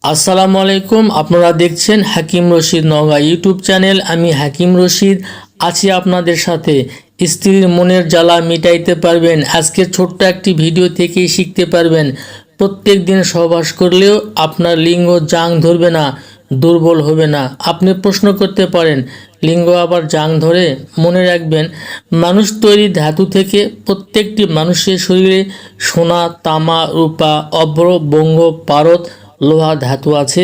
আসসালামু আলাইকুম। আপনারা দেখছেন হাকিম রশিদ নওগাঁ ইউটিউব চ্যানেল। আমি হাকিম রশিদ আছি আপনাদের সাথে। স্ত্রীর মনের জ্বালা মিটাইতে পারবেন। আজকে ছোট্ট একটি ভিডিও থেকেই শিখতে পারবেন। প্রত্যেক দিন সহবাস করলেও আপনার লিঙ্গ জাং ধরবে না, দুর্বল হবে না। আপনি প্রশ্ন করতে পারেন, লিঙ্গ আবার জাং ধরে? মনে রাখবেন, মানুষ তৈরি ধাতু থেকে প্রত্যেকটি মানুষের শরীরে সোনা, তামা, রূপা, অভ্র, বঙ্গ, পারদ, লোহা ধাতু আছে।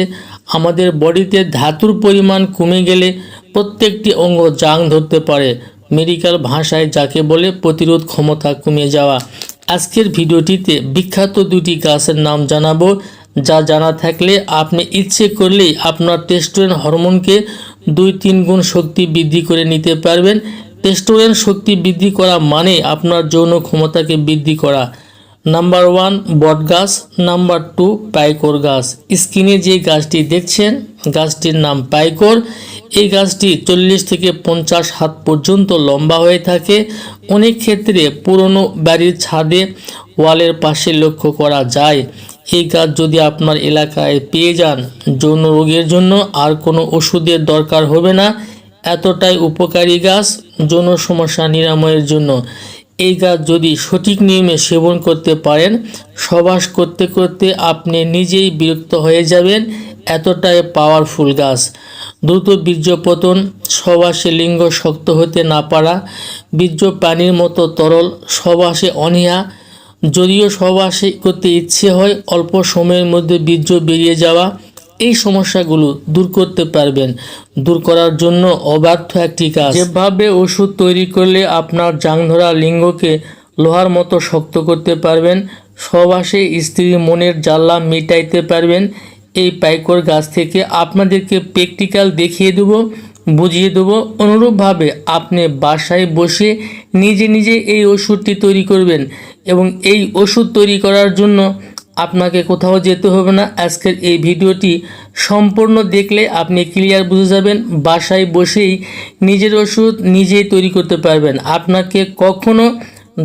আমাদের বডিতে ধাতুর পরিমাণ কমে গেলে প্রত্যেকটি অঙ্গ জাং ধরতে পারে। মেডিকেল ভাষায় যাকে বলে প্রতিরোধ ক্ষমতা কমে যাওয়া। আজকের ভিডিওটিতে বিখ্যাত দুটি গাছের নাম জানাবো, যা জানা থাকলে আপনি ইচ্ছে করলেই আপনার টেস্টোস্টেরন হরমোনকে 2-3 গুণ শক্তি বৃদ্ধি করে নিতে পারবেন। টেস্টোস্টেরন শক্তি বৃদ্ধি করা মানে আপনার যৌন ক্ষমতাকে বৃদ্ধি করা। নাম্বার 1 বট গাছ, নাম্বার 2 পাইকর গাছ। স্ক্রিনে যে গাছটি দেখছেন, গাছটির নাম পাইকর। এই গাছটি 40 থেকে 50 হাত পর্যন্ত লম্বা হয়ে থাকে। অনেক ক্ষেত্রে পুরনো বাড়ির ছাদে ওয়ালের পাশে লক্ষ্য করা যায়। এই গাছ যদি আপনার এলাকায় পেয়ে যান, যৌন রোগের জন্য আর কোনো ওষুধের দরকার হবে না। এতটাই উপকারী গাছ যৌন সমস্যা নিরাময়ের জন্য। এই গাছ যদি সঠিক নিয়মে সেবন করতে পারেন, সহবাস করতে করতে আপনি নিজেই বিরক্ত হয়ে যাবেন। এতটাই পাওয়ারফুল গাছ। দ্রুত বীর্যপতন, সহবাসে লিঙ্গ শক্ত হতে না পারা, বীর্য পানির মতো তরল, সহবাসে অনীহা, যদিও সহবাসে করতে ইচ্ছে হয় অল্প সময়ের মধ্যে বীর্য বেরিয়ে যাওয়া, এই সমস্যাগুলো দূর করতে পারবেন। দূর করার জন্য অব্যর্থ একটি কাজ। যেভাবে ওষুধ তৈরি করলে আপনার জাং ধরা লিঙ্গকে লোহার মতো শক্ত করতে পারবেন, সহবাসে স্ত্রীর মনের জ্বালা মিটাইতে পারবেন। এই পাইকর গাছ থেকে আপনাদেরকে প্র্যাকটিক্যাল দেখিয়ে দেবো, বুঝিয়ে দেবো। অনুরূপভাবে আপনি বাসায় বসে নিজে নিজে এই ওষুধটি তৈরি করবেন এবং এই ওষুধ তৈরি করার জন্য আপনাকে কোথাও যেতে হবে না। আজকের এই ভিডিওটি সম্পূর্ণ দেখলে আপনি ক্লিয়ার বুঝে যাবেন। বাসায় বসেই নিজের ওষুধ নিজেই তৈরি করতে পারবেন। আপনাকে কখনো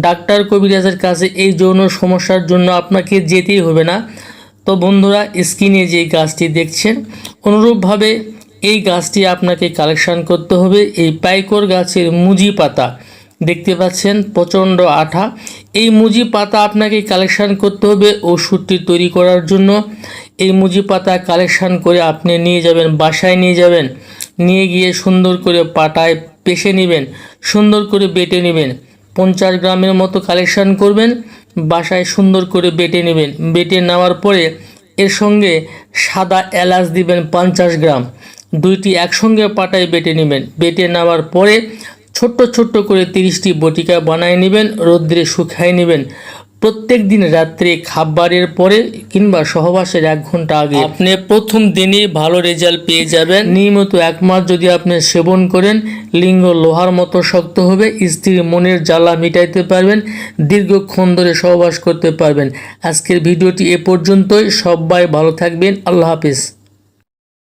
ডাক্তার কবিরাজের কাছে এই যৌন সমস্যার জন্য আপনাকে যেতেই হবে না। তো বন্ধুরা, স্ক্রিনে যে গাছটি দেখছেন, অনুরূপভাবে এই গাছটি আপনাকে কালেকশন করতে হবে। এই পাইকর গাছের মুজি পাতা দেখতে পাচ্ছেন, প্রচণ্ড আঠা। এই মুজি পাতা আপনাকে কালেকশন করতে হবে ওষুধটি তৈরি করার জন্য। এই মুজি পাতা কালেকশন করে আপনি নিয়ে যাবেন, বাসায় নিয়ে যাবেন। নিয়ে গিয়ে সুন্দর করে পাটায় পেষে নেবেন, সুন্দর করে বেটে নেবেন। 50 গ্রামের মতো কালেকশন করবেন, বাসায় সুন্দর করে বেটে নেবেন। বেটে নেওয়ার পরে এর সঙ্গে সাদা এলাচ দিবেন 50 গ্রাম। দুইটি একসঙ্গে পাটায় বেটে নেবেন। বেটে নেওয়ার পরে ছোট্ট ছোট্ট করে 30টি বটিকা বানিয়ে নেবেন, রোদ্রে শুকায় নেবেন। প্রত্যেক দিন রাত্রে খাবারের পরে কিংবা সহবাসের 1 ঘন্টা আগে আপনি প্রথম দিনই ভালো রেজাল্ট পেয়ে যাবেন। নিয়মিত 1 মাস যদি আপনি সেবন করেন, লিঙ্গ লোহার মতো শক্ত হবে, স্ত্রীর মনের জ্বালা মিটাইতে পারবেন, দীর্ঘক্ষণ ধরে সহবাস করতে পারবেন। আজকের ভিডিওটি এ পর্যন্তই। সবাই ভালো থাকবেন। আল্লাহ হাফিজ।